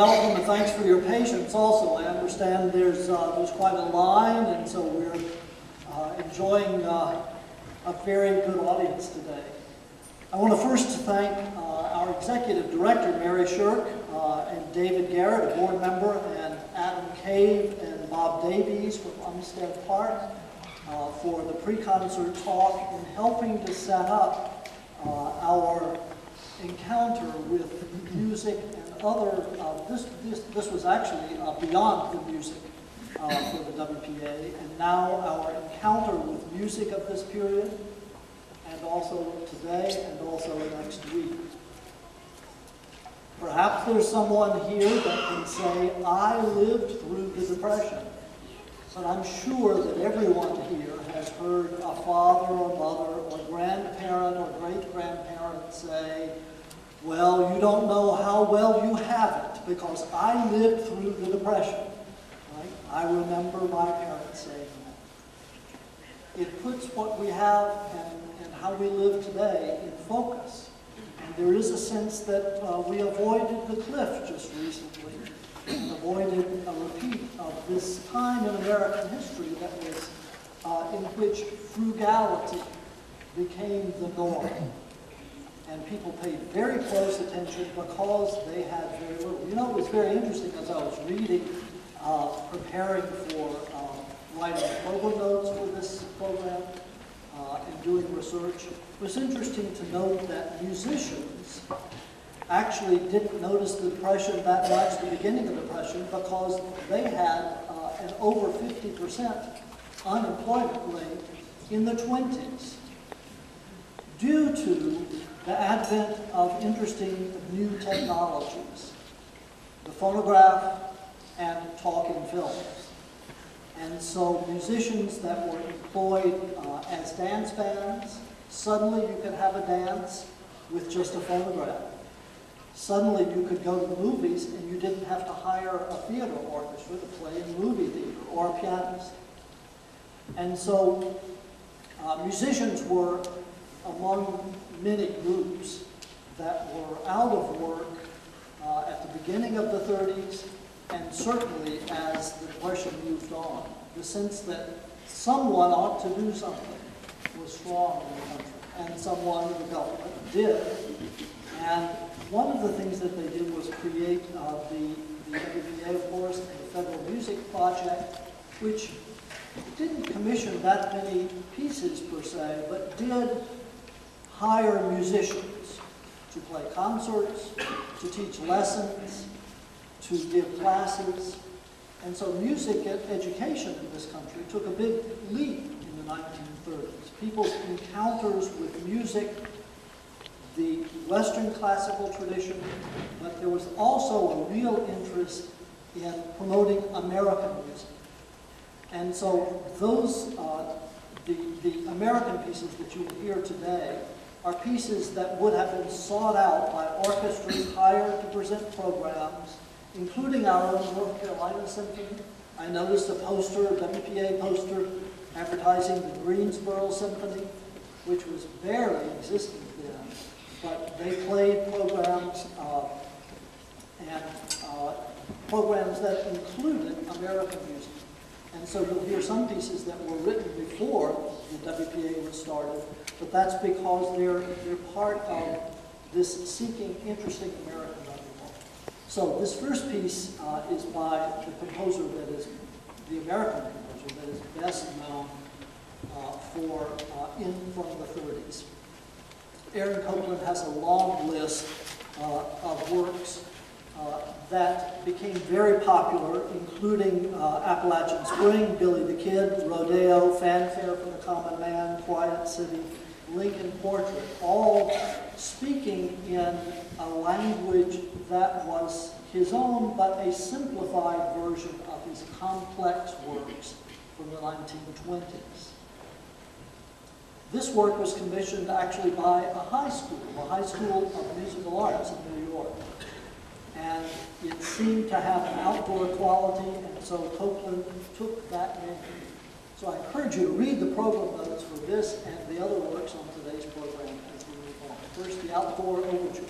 welcome and thanks for your patience also. I understand there's quite a line, and so we're enjoying a very good audience today. I want to first thank our executive director, Mary Shirk, and David Garrett, a board member, and Adam Cave and Bob Davies from Umstead Park for the pre-concert talk in helping to set up our encounter with music and other, this was actually beyond the music for the WPA, and now our encounter with music of this period, and also today, and also next week. Perhaps there's someone here that can say, I lived through the Depression, but I'm sure that everyone here has heard a father or mother or grandparent or great-grandparent say, well, you don't know how well you have it because I lived through the Depression. Right? I remember my parents saying that. It puts what we have and how we live today in focus. And there is a sense that we avoided the cliff just recently, and avoided a repeat of this time in American history that was in which frugality became the norm. And people paid very close attention because they had very little. You know, it was very interesting as I was reading, preparing for writing program notes for this program and doing research. It was interesting to note that musicians actually didn't notice the Depression that much, the beginning of the Depression, because they had an over 50% unemployment rate in the 20s due to the advent of interesting new technologies, the phonograph and talking films. And so musicians that were employed as dance bands, suddenly you could have a dance with just a phonograph. Suddenly you could go to the movies and you didn't have to hire a theater orchestra to play in the movie theater or a pianist. And so musicians were among many groups that were out of work at the beginning of the 30s, and certainly as the Depression moved on. The sense that someone ought to do something was strong in the country, and someone in the government did. And one of the things that they did was create the WPA, of course, and the Federal Music Project, which didn't commission that many pieces per se, but did hire musicians to play concerts, to teach lessons, to give classes. And so music education in this country took a big leap in the 1930s. People's encounters with music, the Western classical tradition, but there was also a real interest in promoting American music. And so those, the American pieces that you will hear today are pieces that would have been sought out by orchestras hired to present programs, including our own North Carolina Symphony. I noticed a poster, a WPA poster, advertising the Greensboro Symphony, which was barely existing then, but they played programs programs that included American music. And so you'll hear some pieces that were written before the WPA was started, but that's because they're part of this seeking interesting American repertoire. So this first piece is by the composer that is, the American composer that is best known from the 30s. Aaron Copland has a long list of works that became very popular, including Appalachian Spring, Billy the Kid, Rodeo, Fanfare for the Common Man, Quiet City, Lincoln Portrait, all speaking in a language that was his own, but a simplified version of his complex works from the 1920s. This work was commissioned actually by a high school of musical arts in New York. And it seemed to have an outdoor quality, and so Copland took that name. So I encourage you to read the program notes for this and the other works on today's program as we move on. First, the Outdoor Overture.